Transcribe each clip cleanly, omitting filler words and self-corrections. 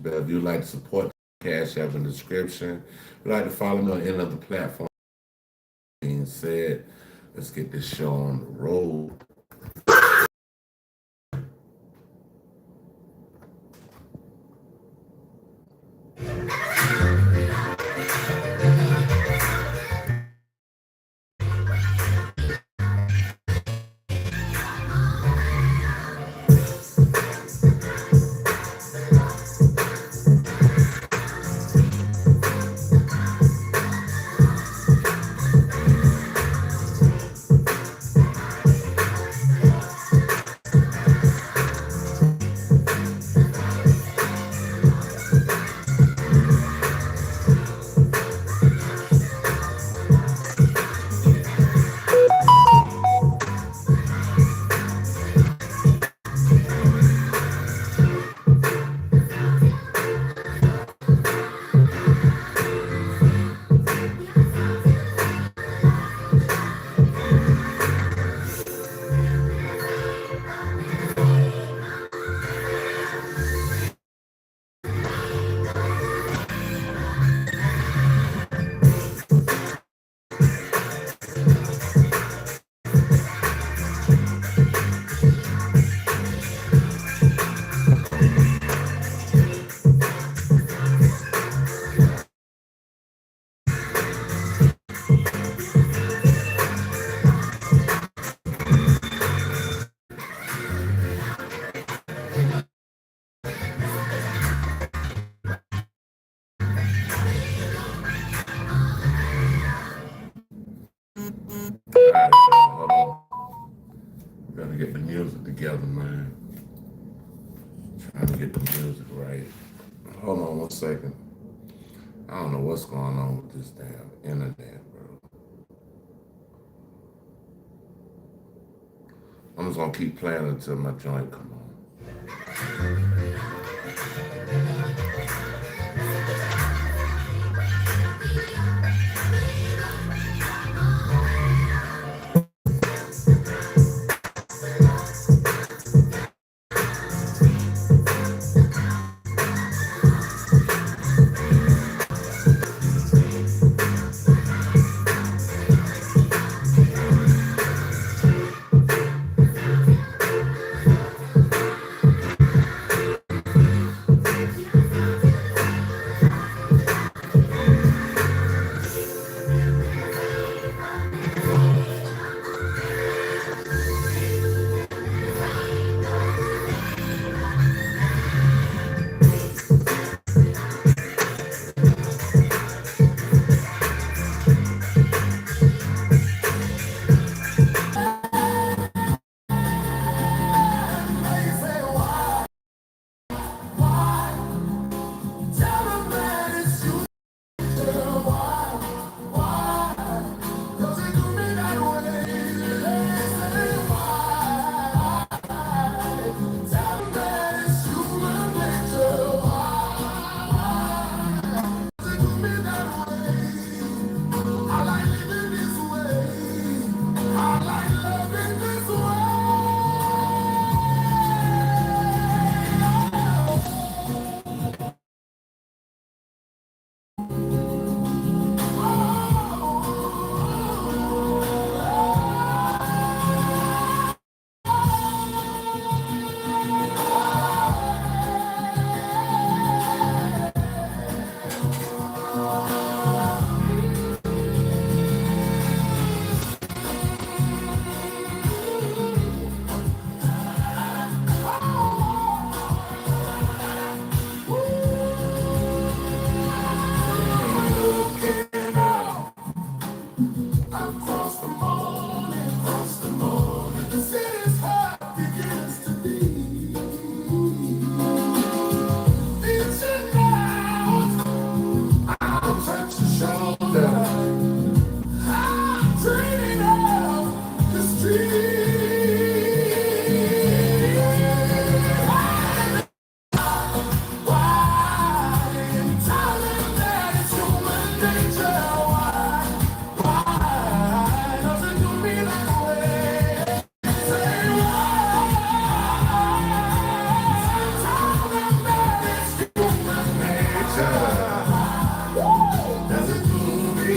But if you'd like to support the Cash App in the description, if you'd like to follow me on any other platform, being said, let's get this show on the road. All right, hold on. Gotta get the music together, man. Trying to get the music right. Hold on 1 second. I don't know what's going on with this damn internet, bro. I'm just gonna keep playing until my joint come on. Does it do me?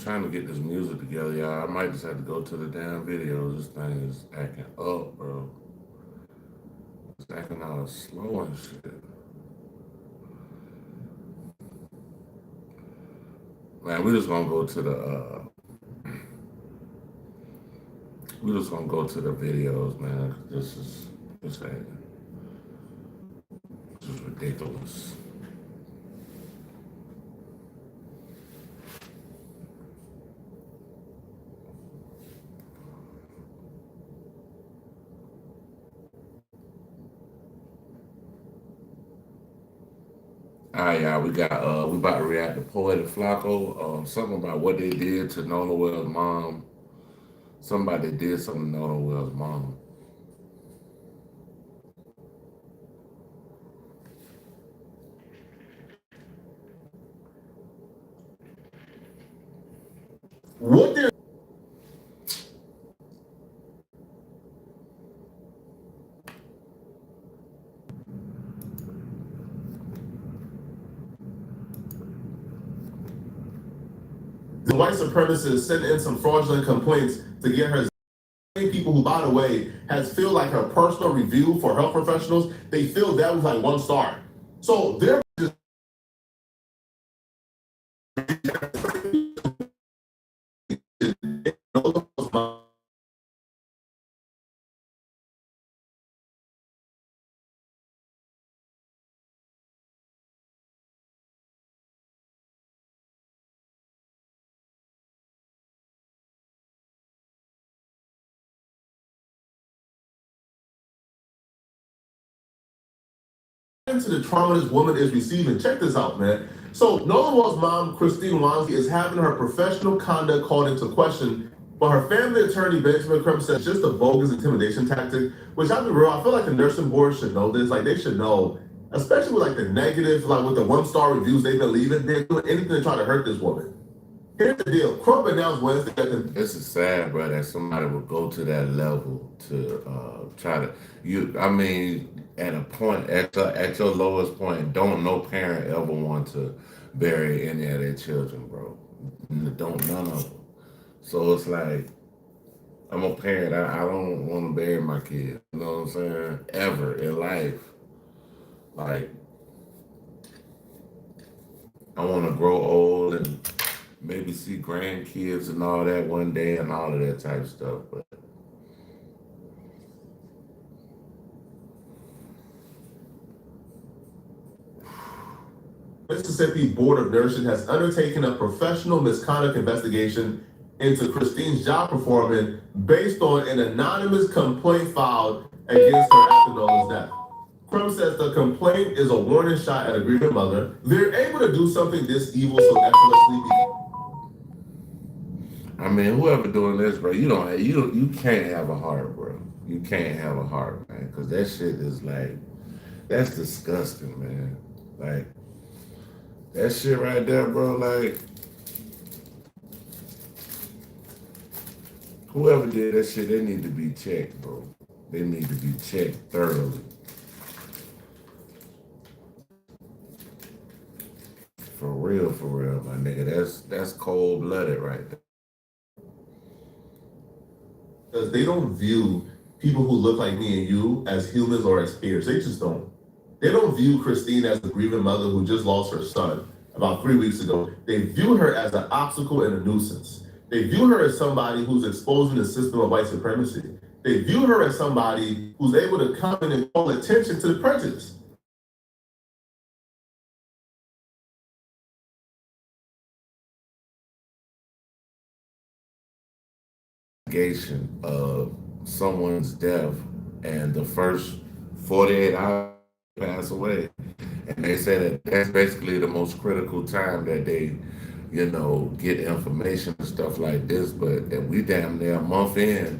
Trying to get this music together, y'all. I might just have to go to the damn video. This thing is acting up, bro. It's acting all slow and shit. Man, we're just gonna go to the we're just gonna go to the videos, man. This is ridiculous. All right, y'all. We about to react to Poetic Flacco. Something about what they did to Nona Wells' mom. Somebody did something to Nona Wells' mom. What did the white supremacists sent in some fraudulent complaints to get her people who, by the way, has feel like her personal review for health professionals, they feel that was like 1 star. So they're just into the trauma this woman is receiving. Check this out, man. So Nola Wall's mom, Christine Wonsky, is having her professional conduct called into question, but her family attorney, Benjamin Crumb, says just a bogus intimidation tactic, which I'll be real, I feel like the nursing board should know this. Like, they should know, especially with like the negative, like with the 1-star reviews they've been leaving, they're doing anything to try to hurt this woman. Here's the deal. Crump announced Wednesday that this is sad, bro, that somebody would go to that level to try to I mean, at a point, at your lowest point, don't no parent ever want to bury any of their children, bro. Don't none of them. So it's like, I'm a parent. I don't want to bury my kid. You know what I'm saying? Ever in life. Like, I want to grow old and maybe see grandkids and all that one day and all of that type of stuff. But Mississippi Board of Nursing has undertaken a professional misconduct investigation into Christine's job performance based on an anonymous complaint filed against her after Nola's death. Crumb says the complaint is a warning shot at a grieving mother. They're able to do something this evil so effortlessly. I mean, whoever doing this, bro, you can't have a heart, bro. You can't have a heart, man, because that shit is like, that's disgusting, man. Like, that shit right there, bro, like, whoever did that shit, they need to be checked, bro. They need to be checked thoroughly. For real, my nigga. That's cold blooded right there. Because they don't view people who look like me and you as humans or as peers. They just don't. They don't view Christine as a grieving mother who just lost her son about 3 weeks ago. They view her as an obstacle and a nuisance. They view her as somebody who's exposing the system of white supremacy. They view her as somebody who's able to come in and call attention to the prejudice. Of someone's death and the first 48 hours pass away. And they say that that's basically the most critical time that they, get information and stuff like this. But that we damn near a month in,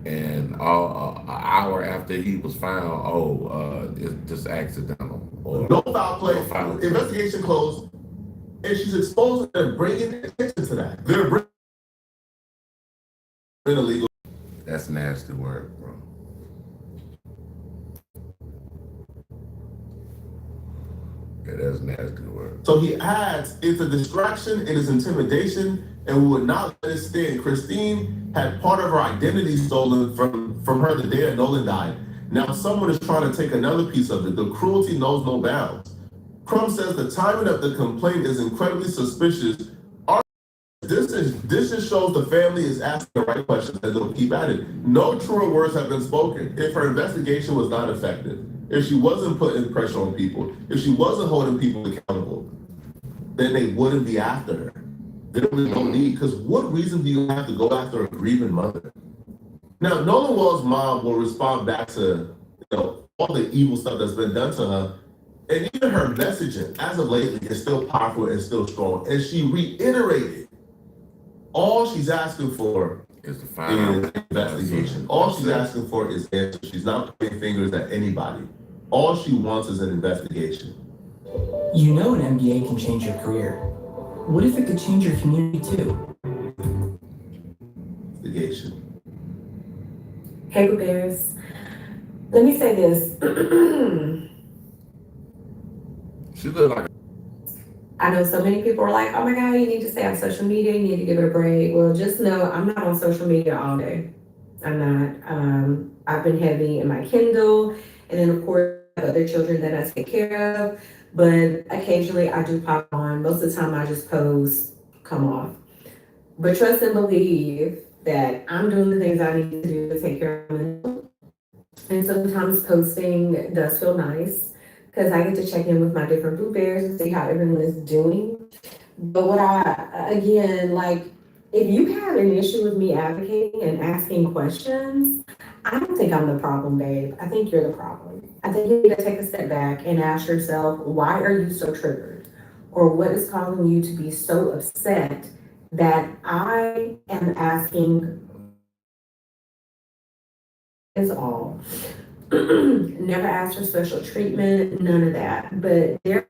and an hour after he was found, it's just accidental. Or no foul play, no foul play. Investigation closed, and she's exposing and bringing attention to that. They're bringing illegal. That's nasty work, bro. Yeah, that's nasty work. So he adds, it's a distraction, it is intimidation, and we would not let it stand. Christine had part of her identity stolen from her the day that Nolan died. Now someone is trying to take another piece of it. The cruelty knows no bounds. Crumb says the timing of the complaint is incredibly suspicious. This just shows the family is asking the right questions and they'll keep at it. No truer words have been spoken. If her investigation was not effective, if she wasn't putting pressure on people, if she wasn't holding people accountable, then they wouldn't be after her. They don't need, because what reason do you have to go after a grieving mother? Now, Nolan Well's mom will respond back to all the evil stuff that's been done to her. And even her messaging, as of lately, is still powerful and still strong. And she reiterated, all she's asking for is the final investigation. All she's asking for is answers. She's not pointing fingers at anybody. All she wants is an investigation. You know an MBA can change your career. What if it could change your community too? Investigation. Hey, Bears. Let me say this. She looked like I know so many people are like, oh my God, you need to stay on social media, you need to give it a break. Well, just know I'm not on social media all day. I'm not. I've been heavy in my Kindle, and then of course I have other children that I take care of. But occasionally I do pop on. Most of the time I just pose, come off. But trust and believe that I'm doing the things I need to do to take care of myself. And sometimes posting does feel nice because I get to check in with my different Boo Bears and see how everyone is doing. But again, like, if you have an issue with me advocating and asking questions, I don't think I'm the problem, babe. I think you're the problem. I think you need to take a step back and ask yourself, why are you so triggered? Or what is causing you to be so upset that I am asking is all. Never asked for special treatment, none of that. But there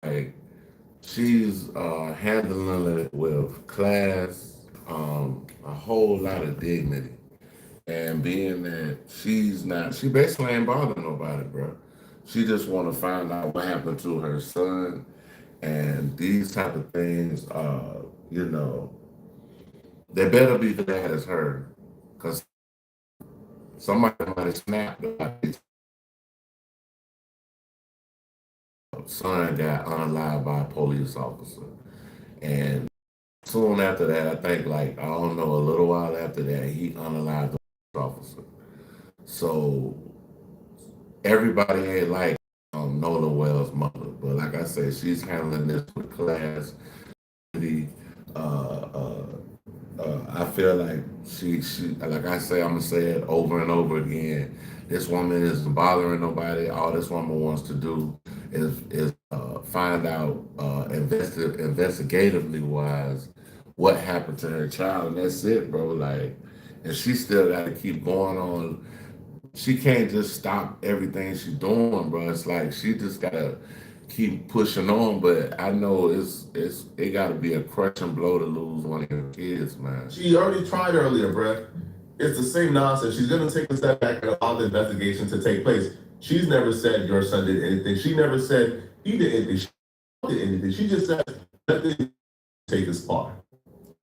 like she's handling it with class, a whole lot of dignity. And being that she basically ain't bothering nobody, bro. She just want to find out what happened to her son, and these type of things. You know, they better be bad as her, cause somebody might have snapped about his son got unalived by a police officer, and soon after that, I think like I don't know, a little while after that, he unalived the police officer. So everybody ain't like Nola Wells' mother, but like I said, she's handling this with class. The I feel like she like I say, I'm gonna say it over and over again. This woman isn't bothering nobody. All this woman wants to do is find out investigatively wise what happened to her child, and that's it, bro. Like, and she still got to keep going on. She can't just stop everything she's doing, bro. It's like she just gotta keep pushing on. But I know it gotta be a crushing blow to lose one of your kids, man. She already tried earlier, Brett. It's the same nonsense. She's going to take a step back and allow the investigation to take place. She's never said your son did anything. She never said he did anything. She did anything. She just said, let them take his part.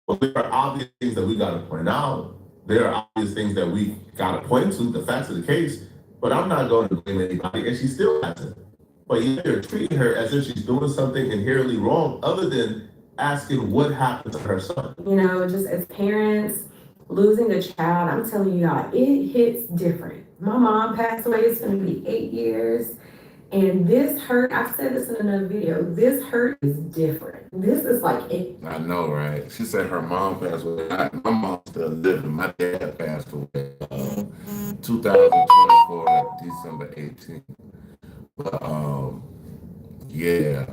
But there are obvious things that we got to point out. There are obvious things that we got to point to, the facts of the case. But I'm not going to blame anybody, and she still hasn't. But yet they're treating her as if she's doing something inherently wrong, other than asking what happened to her son. You know, just as parents, losing a child, I'm telling you y'all, it hits different. My mom passed away, it's gonna be 8 years. And this hurt, I've said this in another video, this hurt is different. This is like it. I know, right? She said her mom passed away. My mom still living. My dad passed away 2024, December 18th. But yeah,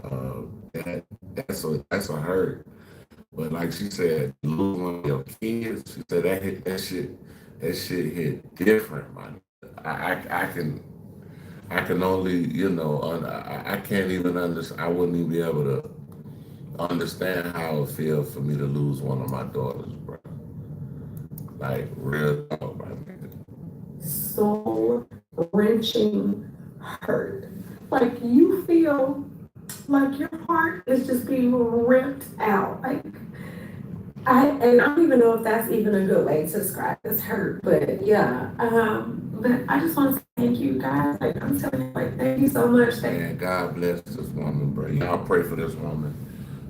that's a hurt. But like she said, losing one of your kids, she said that shit hit different, man. I can only, I can't even understand. I wouldn't even be able to understand how it feels for me to lose one of my daughters, bro. Like real talk, my nigga. Soul wrenching hurt. Like you feel like your heart is just being ripped out. Like I don't even know if that's even a good way to describe this hurt, but yeah. But I just want to thank you guys. Like I'm telling you, like thank you so much. Man, God bless this woman, bro. Y'all pray for this woman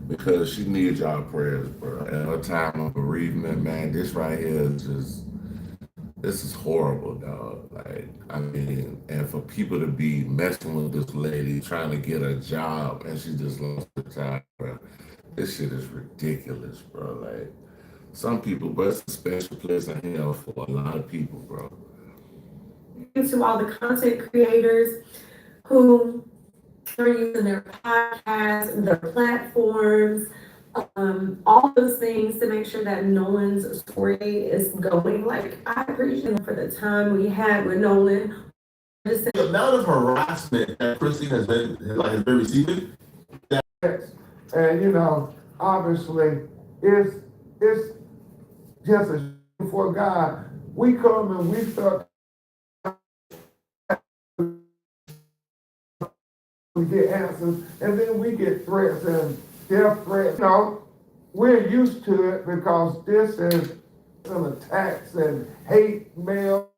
because she needs y'all prayers, bro. At her time of bereavement, man, this right here is just, this is horrible, dog. Like, I mean, and for people to be messing with this lady, trying to get a job, and she just lost her child, bro. This shit is ridiculous, bro. Like, some people, but it's a special place in hell for a lot of people, bro. To all the content creators who are using their podcasts, their platforms, all those things to make sure that Nolan's story is going. Like, I appreciate him for the time we had with Nolan. The amount of harassment that Christine has been receiving. And obviously, it's just a shame for God. We come and we start to get answers, and then we get threats and death threats. We're used to it because this is some attacks and hate mail.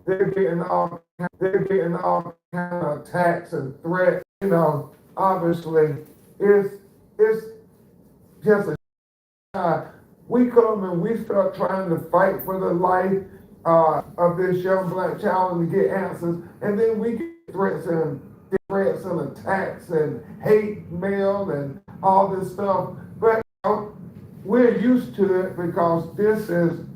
They're getting all kind of attacks and threats. Obviously, it's just a we come and we start trying to fight for the life of this young black child and to get answers, and then we get threats and attacks and hate mail and all this stuff. But we're used to it because this is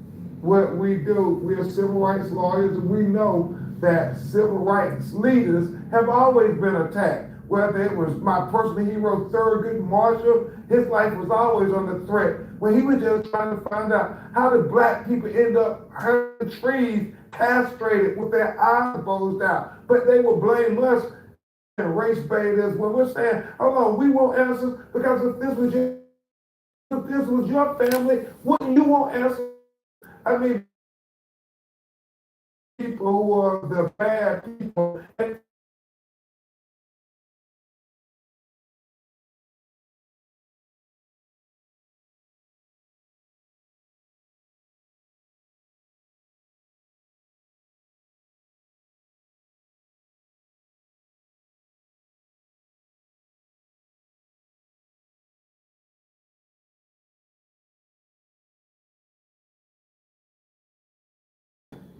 what we do. We're civil rights lawyers, and we know that civil rights leaders have always been attacked. Whether it was my personal hero, Thurgood Marshall, his life was always under threat. When he was just trying to find out how did black people end up hurting trees, castrated with their eyes bulged out. But they will blame us and race baiters when we're saying, hold on, we want answers because if this was your family, wouldn't you want answers? I mean, people who are the bad people.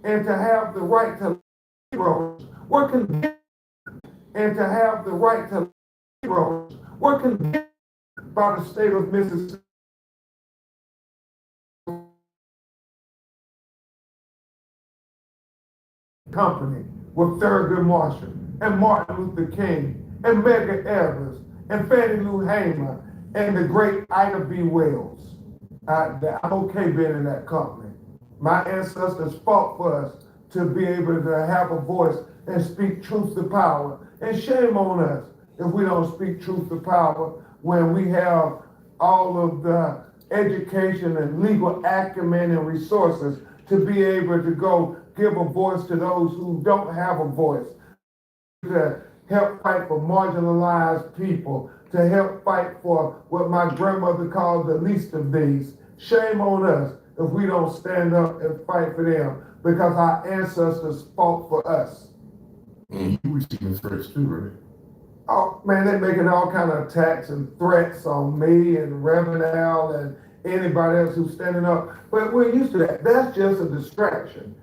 And to have the right to heroes were condemned, and to have the right to heroes were condemned by the state of Mississippi. Company with Thurgood Marshall and Martin Luther King and Medgar Evers and Fannie Lou Hamer and the great Ida B. Wells. I'm okay being in that company. My ancestors fought for us to be able to have a voice and speak truth to power. And shame on us if we don't speak truth to power when we have all of the education and legal acumen and resources to be able to go give a voice to those who don't have a voice, to help fight for marginalized people, to help fight for what my grandmother called the least of these. Shame on us if we don't stand up and fight for them because our ancestors fought for us. You receiving threats too, right? Oh man, they're making all kind of attacks and threats on me and Reverend Al and anybody else who's standing up. But we're used to that. That's just a distraction.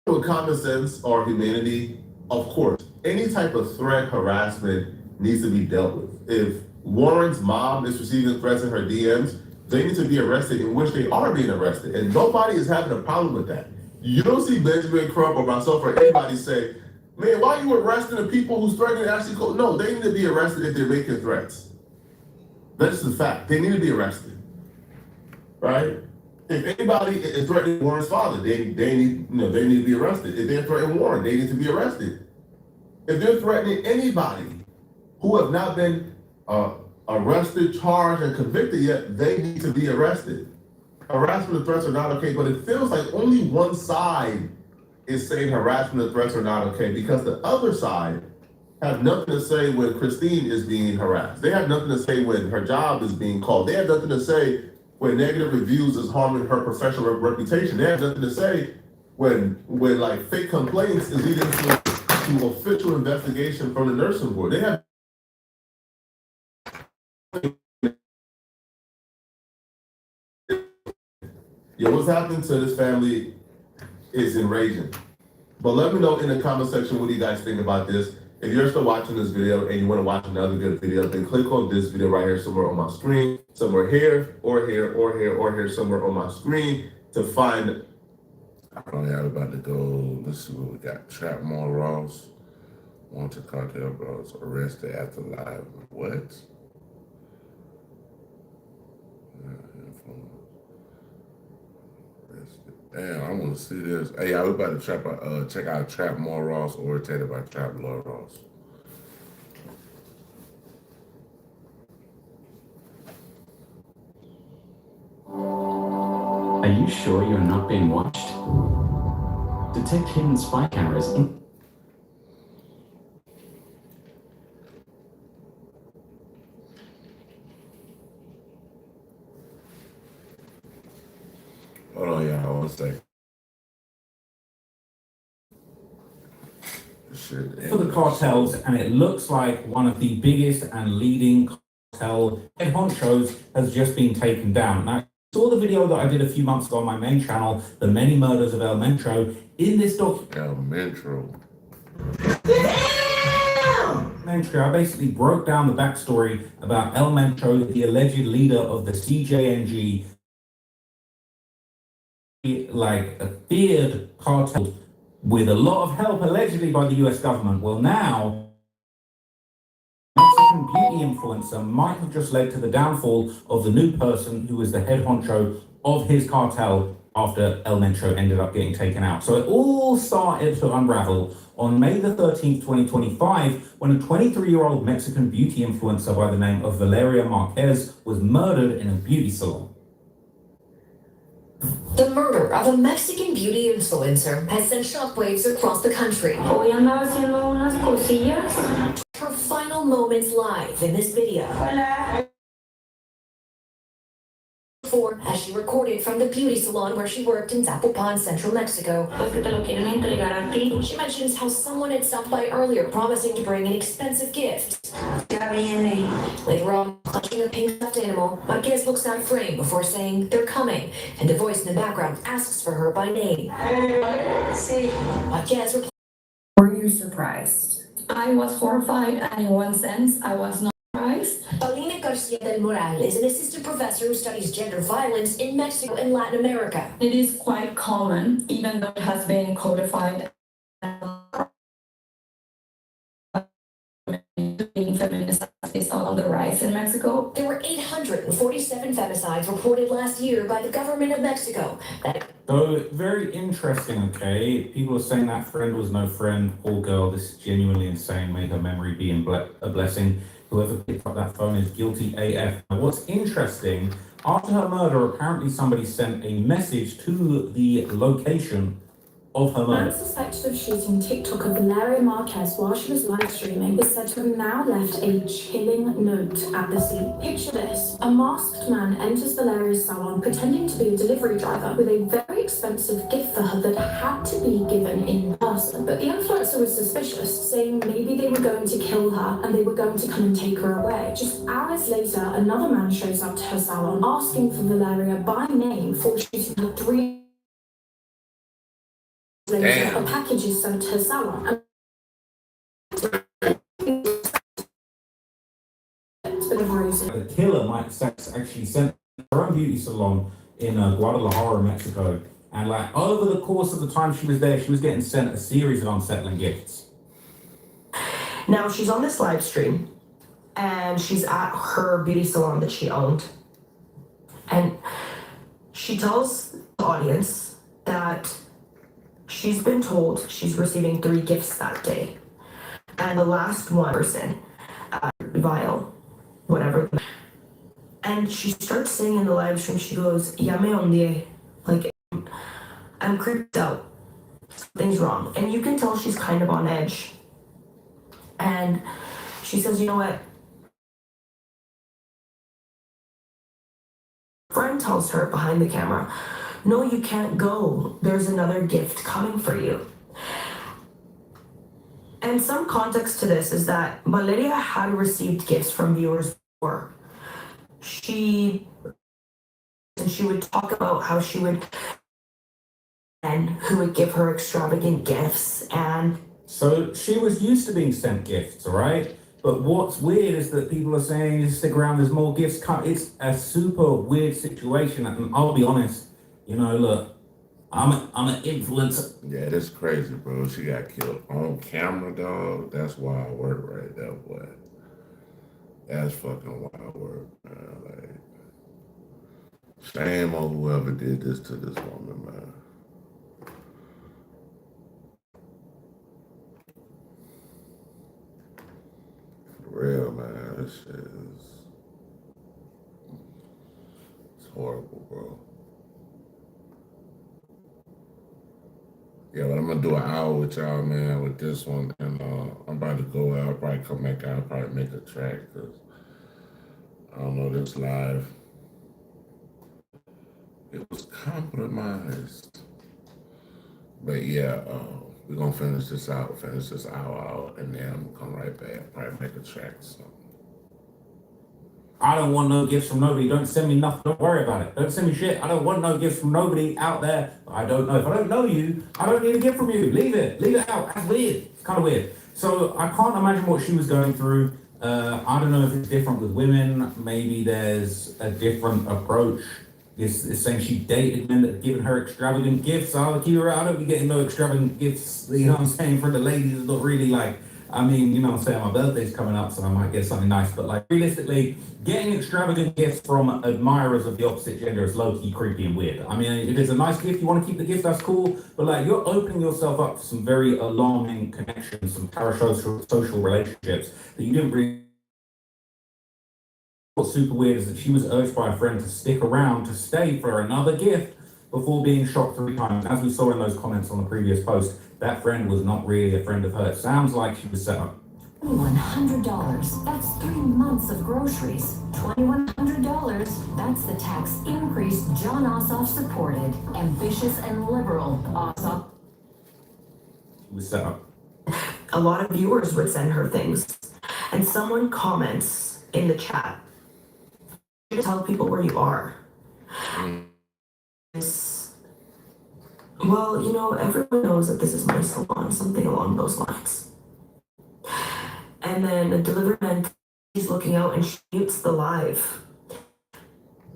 With common sense or humanity, of course, any type of threat, harassment needs to be dealt with. If Warren's mom is receiving threats in her DMs, they need to be arrested, in which they are being arrested. And nobody is having a problem with that. You don't see Benjamin Crump or myself or anybody say, man, why are you arresting the people who's threatening to actually go? No, they need to be arrested if they're making threats. That's the fact. They need to be arrested, right? If anybody is threatening Warren's father, they need to be arrested. If they're threatening Warren, they need to be arrested. If they're threatening anybody who have not been arrested, charged, and convicted yet, they need to be arrested. Harassment and threats are not okay, but it feels like only one side is saying harassment and threats are not okay because the other side have nothing to say when Christine is being harassed. They have nothing to say when her job is being called. They have nothing to say when negative reviews is harming her professional reputation. They have nothing to say when like fake complaints is leading to official investigation from the nursing board. They have what's happening to this family is enraging. But let me know in the comment section what do you guys think about this. If you're still watching this video and you want to watch another good video, then click on this video right here somewhere on my screen, somewhere here, or here, or here, or here, somewhere on my screen to find. Oh yeah, we're about to go. Let's see what we got. Trapmore Ross, wanted cartel bros, arrested after live. What? Damn, I want to see this. Hey, y'all, we about to check out Trapmore Ross, irritated by Trapmore Ross. Are you sure you're not being watched? Detect hidden spy cameras in... Hold on, y'all, one second. For the cartels, and it looks like one of the biggest and leading cartel head honchos has just been taken down. Now, I saw the video that I did a few months ago on my main channel, The Many Murders of El Metro. In this documentary, I basically broke down the backstory about El Metro, the alleged leader of the CJNG, like a feared cartel with a lot of help allegedly by the US government. Well, now, Mexican beauty influencer might have just led to the downfall of the new person who was the head honcho of his cartel after El Metro ended up getting taken out. So it all started to unravel on May the 13th, 2025, when a 23-year-old Mexican beauty influencer by the name of Valeria Marquez was murdered in a beauty salon. The murder of a Mexican beauty influencer has sent shockwaves across the country. Hoy andaba haciendo unas cosillas. Her final moments live in this video. Hola. As she recorded from the beauty salon where she worked in Zapopan, Central Mexico. Pues que te lo quieren entregar a ti. She mentions how someone had stopped by earlier promising to bring an expensive gift. Ya viene. Later on, clutching a pink stuffed animal, Marquez looks out of frame before saying they're coming, and a voice in the background asks for her by name. Sí. Marquez replies. Were you surprised? I was horrified, and in one sense, I was not surprised. Paulina Garcia del Moral is an assistant professor who studies gender violence in Mexico and Latin America. It is quite common, even though it has been codified. Feminist is on the rise femicides in Mexico? There were 847 femicides reported last year by the government of Mexico. So, very interesting, okay? People are saying that friend was no friend. Poor girl, this is genuinely insane. May her memory be a blessing. Whoever picked up that phone is guilty AF. Now, what's interesting, after her murder, apparently somebody sent a message to the location of her Man murder. suspected of shooting TikToker Valeria Marquez while she was live streaming is said to have now left a chilling note at the scene. Picture this. A masked man enters Valeria's salon pretending to be a delivery driver with a very expensive gift for her that had to be given in person. But the influencer was suspicious, saying maybe they were going to kill her and they were going to come and take her away. Just hours later, another man shows up to her salon asking for Valeria by name for shooting her 3 later, a package is sent to her salon. The killer, Mike Sachs, actually sent her own beauty salon in Guadalajara, Mexico. And like over the course of the time she was there, she was getting sent a series of unsettling gifts. Now she's on this live stream and she's at her beauty salon that she owned. And she tells the audience that she's been told she's receiving 3 gifts that day. And the last one person, Vile, whatever. And she starts saying in the live stream, she goes, Ya me hundí. Like, I'm creeped out. Something's wrong. And you can tell she's kind of on edge. And she says, you know what? Friend tells her behind the camera, no, you can't go. There's another gift coming for you. And some context to this is that Valeria had received gifts from viewers before. She would talk about how she would, and who would give her extravagant gifts. And so she was used to being sent gifts, all right? But what's weird is that people are saying, just stick around, there's more gifts coming. It's a super weird situation. And I'll be honest, you know, look, I'm an influencer. Yeah, that's crazy, bro. She got killed on camera, dog. That's wild work right there, boy. That's fucking wild work, man. Like, shame on whoever did this to this woman, man. For real, man. This shit is... It's horrible, bro. Yeah, but I'm gonna do an hour with y'all, man, with this one, and I'm about to go out. I'll probably come back out, I'll probably make a track, because I don't know, this live, it was compromised. But yeah, we're gonna finish this hour out, and then I'm gonna come right back, probably make a track or something. I don't want no gifts from nobody. Don't send me nothing. Don't worry about it. Don't send me shit. I don't want no gifts from nobody out there. I don't know. If I don't know you, I don't need a gift from you. Leave it. Leave it out. That's weird. It's kind of weird. So I can't imagine what she was going through. I don't know if it's different with women. Maybe there's a different approach. It's saying she dated men that have given her extravagant gifts. I'll keep her out. I don't be getting no extravagant gifts. You know what I'm saying? For the ladies, it's not really like, I mean, you know what I'm saying, my birthday's coming up, so I might get something nice, but like realistically, getting extravagant gifts from admirers of the opposite gender is low-key creepy and weird. I mean, if it's a nice gift, you want to keep the gift, that's cool, but like you're opening yourself up to some very alarming connections, some parasocial social relationships that you didn't really. What's super weird is that she was urged by a friend to stick around to stay for another gift before being shot 3 times. As we saw in those comments on the previous post, that friend was not really a friend of hers. Sounds like she was set up. $2,100. That's 3 months of groceries. $2,100. That's the tax increase John Ossoff supported. Ambitious and liberal Ossoff. She was set up. a lot of viewers would send her things. And someone comments in the chat, tell people where you are. Well, you know, everyone knows that this is my salon, something along those lines. And then the delivery man is looking out and shoots the live.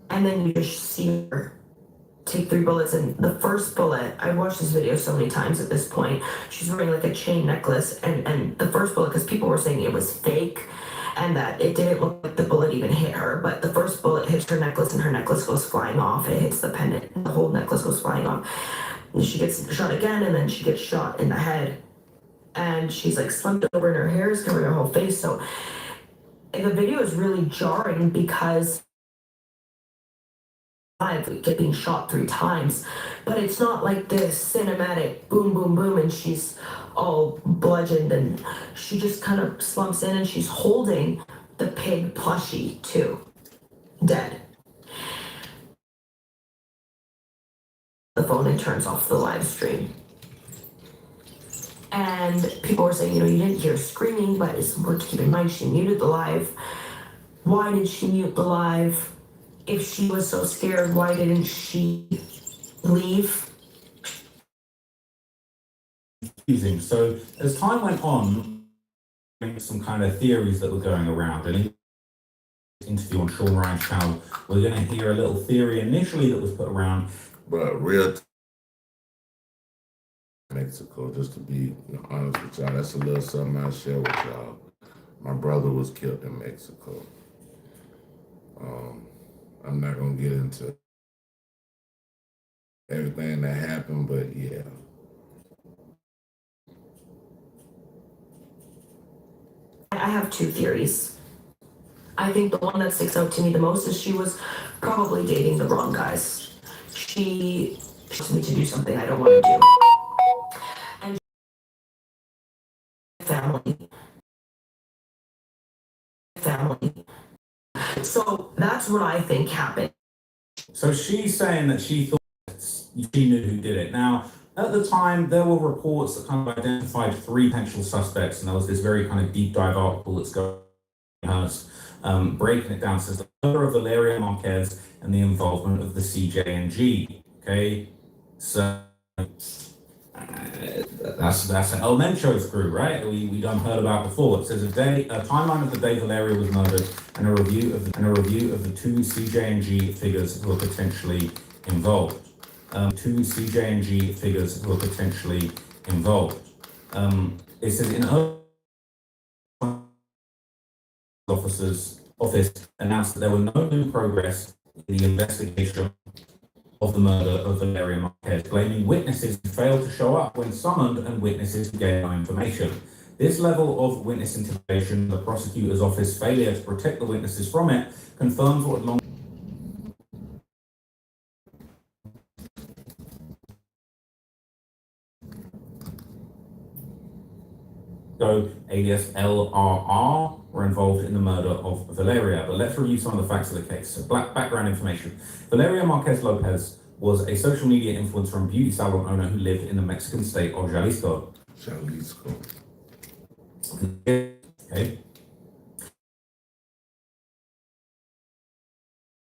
And then you just see her take 3 bullets, and the first bullet, I've watched this video so many times at this point, she's wearing like a chain necklace, and the first bullet, because people were saying it was fake, and that it didn't look like the bullet even hit her, but the first bullet hits her necklace and her necklace goes flying off. It hits the pendant and the whole necklace goes flying off. And she gets shot again, and then she gets shot in the head. And she's like slumped over and her hair is covering her whole face. So the video is really jarring because getting shot 3 times, but it's not like this cinematic boom, boom, boom, and she's all bludgeoned, and she just kind of slumps in and she's holding the pig plushie too, dead. The phone and turns off the live stream. And people were saying, you didn't hear screaming, but it's important to keep in mind she muted the live. Why did she mute the live? If she was so scared, why didn't she leave? Confusing. So as time went on, some kind of theories that were going around. And in this interview on Sean Ryan's channel, we're going to hear a little theory initially that was put around. But real Mexico, just to be honest with y'all, that's a little something I'll share with y'all. My brother was killed in Mexico. I'm not gonna get into everything that happened, but yeah. I have 2 theories. I think the one that sticks out to me the most is she was probably dating the wrong guys. She asked me to do something I don't want to do. And family. So that's what I think happened. So she's saying that she thought she knew who did it. Now, at the time, there were reports that kind of identified 3 potential suspects, and there was this very kind of deep dive article that's going on, breaking it down. Says the murder of Valeria Marquez and the involvement of the CJNG. Okay, so that's an El Mencho's crew, right? We done heard about before. It says a timeline of the day Valeria was murdered, and a review of the 2 CJNG figures who are potentially involved. 2 CJNG figures who are potentially involved. It says in office announced that there were no new progress in the investigation of the murder of Valeria Marquez, blaming witnesses who failed to show up when summoned and witnesses who gave no information. This level of witness intimidation, the prosecutor's office failure to protect the witnesses from it, confirms what long ago, alias LRR, were involved in the murder of Valeria. But let's review some of the facts of the case. So, background information. Valeria Marquez Lopez was a social media influencer and beauty salon owner who lived in the Mexican state of Jalisco. Okay.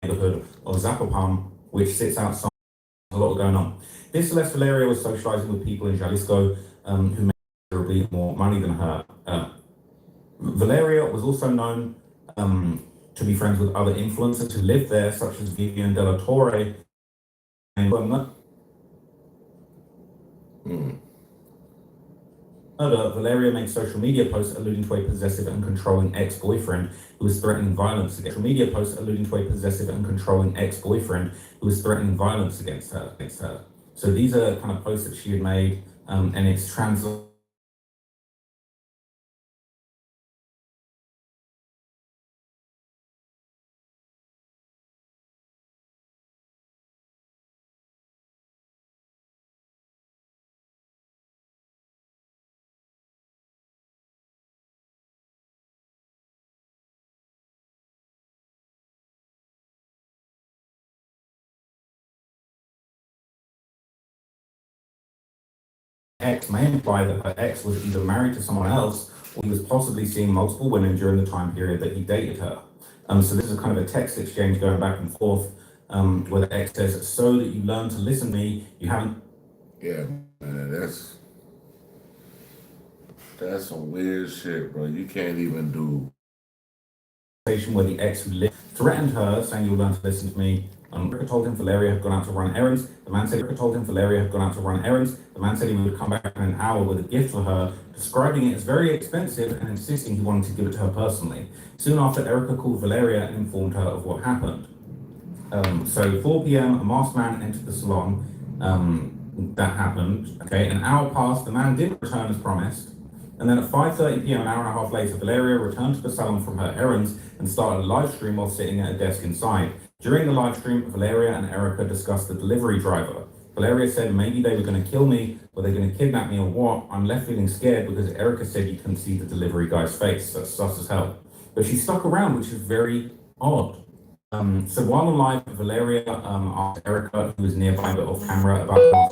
Neighborhood of Zapopan, which sits outside. A lot going on. This Celeste Valeria was socializing with people in Jalisco who made considerably more money than her. Valeria was also known to be friends with other influencers who lived there, such as Vivian De La Torre. Valeria made social media posts alluding to a possessive and controlling ex-boyfriend who was threatening violence against her. So these are kind of posts that she had made, and it's translated. Ex may imply that her ex was either married to someone else or he was possibly seeing multiple women during the time period that he dated her. So this is kind of a text exchange going back and forth where the ex says, so that you learn to listen to me, you haven't. Yeah, man, that's some weird shit, bro. You can't even do. Where the ex who lived threatened her, saying you'll learn to listen to me, Erica told him Valeria had gone out to run errands. The man said Erica told him Valeria had gone out to run errands. The man said he would come back in an hour with a gift for her, describing it as very expensive and insisting he wanted to give it to her personally. Soon after, Erica called Valeria and informed her of what happened. So 4 p.m., a masked man entered the salon. That happened. Okay, an hour passed. The man did return as promised. And then at 5:30 p.m., an hour and a half later, Valeria returned to the salon from her errands and started a live stream while sitting at a desk inside. During the live stream, Valeria and Erica discussed the delivery driver. Valeria said maybe they were going to kill me, or they're going to kidnap me, or what. I'm left feeling scared because Erica said you couldn't see the delivery guy's face. That's sus as hell. But she stuck around, which is very odd. So while on live, Valeria asked Erica, who was nearby but off camera, about her.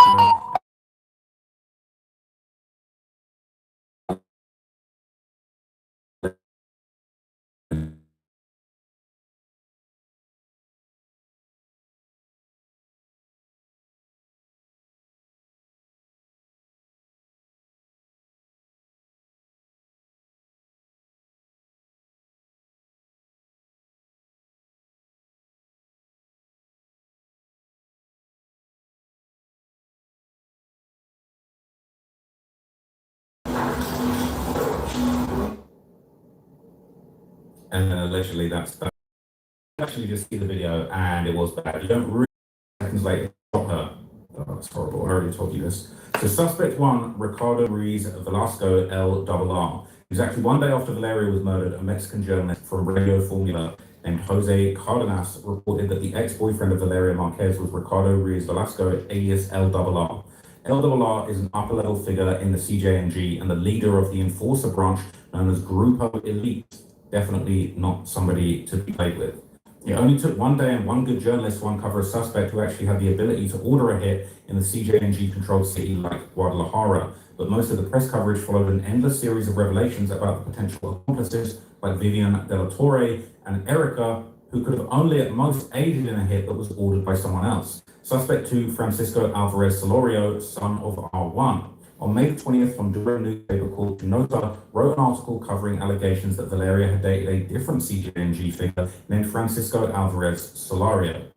And then allegedly that's actually just see the video and it was bad. You don't really seconds later shot her. Oh, that's horrible. I already told you this. So suspect one, Ricardo Ruiz Velasco LRR. Exactly one day after Valeria was murdered, a Mexican journalist from Radio Formula named Jose Cardenas reported that the ex-boyfriend of Valeria Marquez was Ricardo Ruiz Velasco, alias LRR. LRR is an upper-level figure in the CJNG and the leader of the enforcer branch known as Grupo Elite. Definitely not somebody to be played with. It only took one day and one good journalist to uncover a suspect who actually had the ability to order a hit in the CJNG-controlled city like Guadalajara, but most of the press coverage followed an endless series of revelations about the potential accomplices like Vivian De La Torre and Erica, who could have only at most aided in a hit that was ordered by someone else. Suspect 2, Francisco Alvarez Solorio, son of R1. On May 20th, Honduran newspaper called Nota wrote an article covering allegations that Valeria had dated a different CJNG figure named Francisco Alvarez Solorio.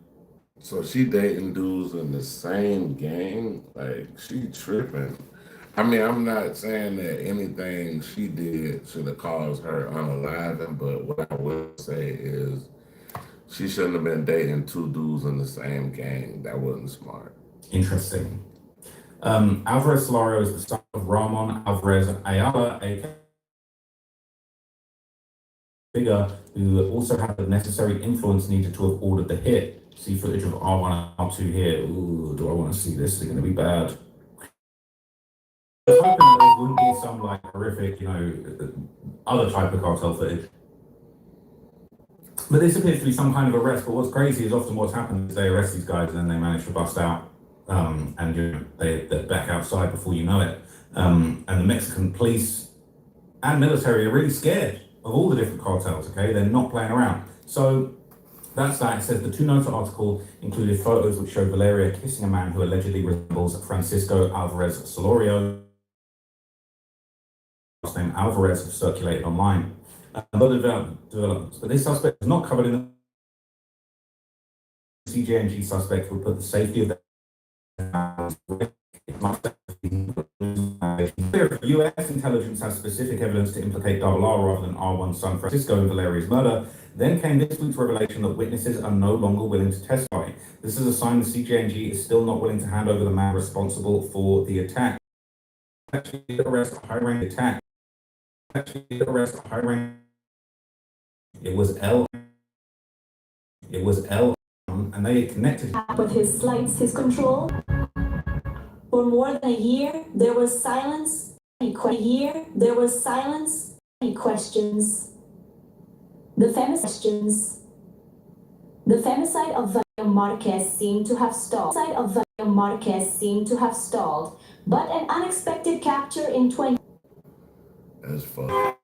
So she dating dudes in the same gang? Like, she tripping. I mean, I'm not saying that anything she did should have caused her unaliving, but what I will say is she shouldn't have been dating two dudes in the same gang. That wasn't smart. Interesting. Alvarez Solorio is the son of Ramon Alvarez Ayala, a figure who also had the necessary influence needed to have ordered the hit. See footage of R1 and R2 here. Ooh, do I want to see this? It's going to be bad. I was hoping that there wouldn't be some like horrific, other type of cartel footage. But this appears to be some kind of arrest. But what's crazy is often what's happened is they arrest these guys and then they manage to bust out. And they're back outside before you know it. And the Mexican police and military are really scared of all the different cartels, okay? They're not playing around. So that's that. It says the Two Nota article included photos which showed Valeria kissing a man who allegedly resembles Francisco Alvarez Solorio. Last name Alvarez have circulated online. But this suspect is not covered in the CJNG suspect would put the safety of the U.S. intelligence has specific evidence to implicate RR rather than R1's son Francisco in Valeria's murder. Then came this week's revelation that witnesses are no longer willing to testify. This is a sign the CJNG is still not willing to hand over the man responsible for the attack. Actually, arrest a high-ranking attack. It was L, and they connected. With his slights, his control. For more than a year, there was silence. Any questions. The femicide of Valeria Marquez seemed to have stalled. But an unexpected capture in 20. That's fucked.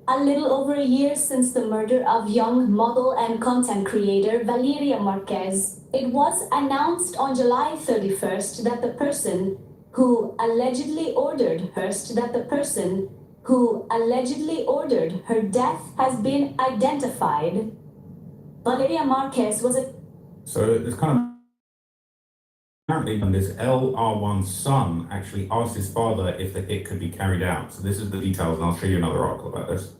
A little over a year since the murder of young model and content creator Valeria Marquez, it was announced on July 31st that the person who allegedly ordered her death has been identified. Valeria Marquez was a... So it's kind of apparently when this LR1's son actually asked his father if the hit could be carried out. So this is the details, and I'll show you another article about this.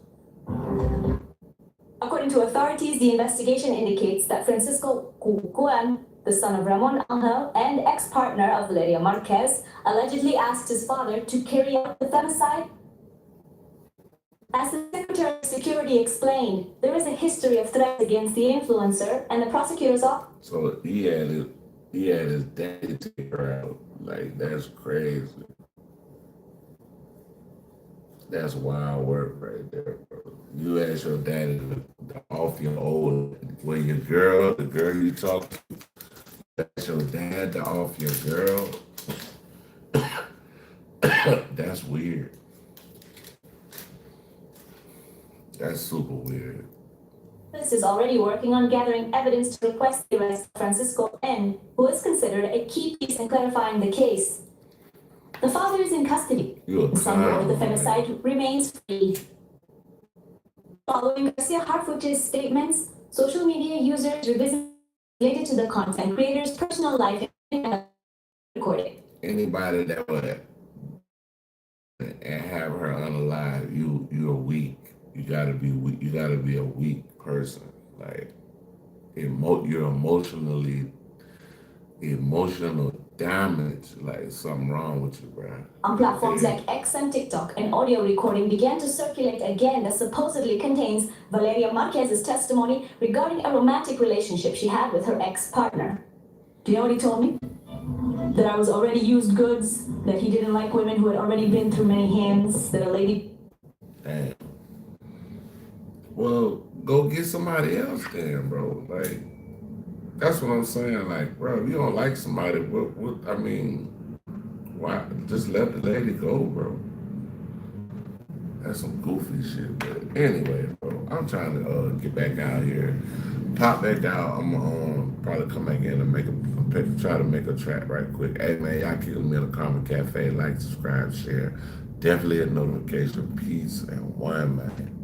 According to authorities, the investigation indicates that Francisco Cucuan, the son of Ramon Angel and ex-partner of Valeria Marquez, allegedly asked his father to carry out the femicide. As the Secretary of Security explained, there is a history of threats against the influencer, and the prosecutor's office... So he had his daddy take her out. Like, that's crazy. That's wild work right there, bro. You ask your daddy to off your old, when your girl, the girl you talk to, ask your dad to off your girl. That's weird. That's super weird. This is already working on gathering evidence to request the arrest of Francisco N., who is considered a key piece in clarifying the case. The father is in custody. The son who ordered the femicide remains free. Following Garcia Harfuch's statements, social media users related to the content creator's personal life and recorded. Anybody that would and have her unalive, you're weak. You gotta be weak. You gotta be a weak person. Like, you're emotional damage. Like, something wrong with you, bro. On platforms like X and TikTok, an audio recording began to circulate again that supposedly contains Valeria Marquez's testimony regarding a romantic relationship she had with her ex-partner. Do you know what he told me? That I was already used goods, that he didn't like women who had already been through many hands, that a lady... Damn. Well, go get somebody else then, bro. Like, that's what I'm saying. Like, bro, if you don't like somebody, I mean, why? Just let the lady go, bro. That's some goofy shit. But anyway, bro, I'm trying to get back out here, pop back out. I'm gonna probably come back in and try to make a track right quick. Hey, man, y'all kill me in the Comment Cafe. Like, subscribe, share. Definitely a notification. Peace and one, man.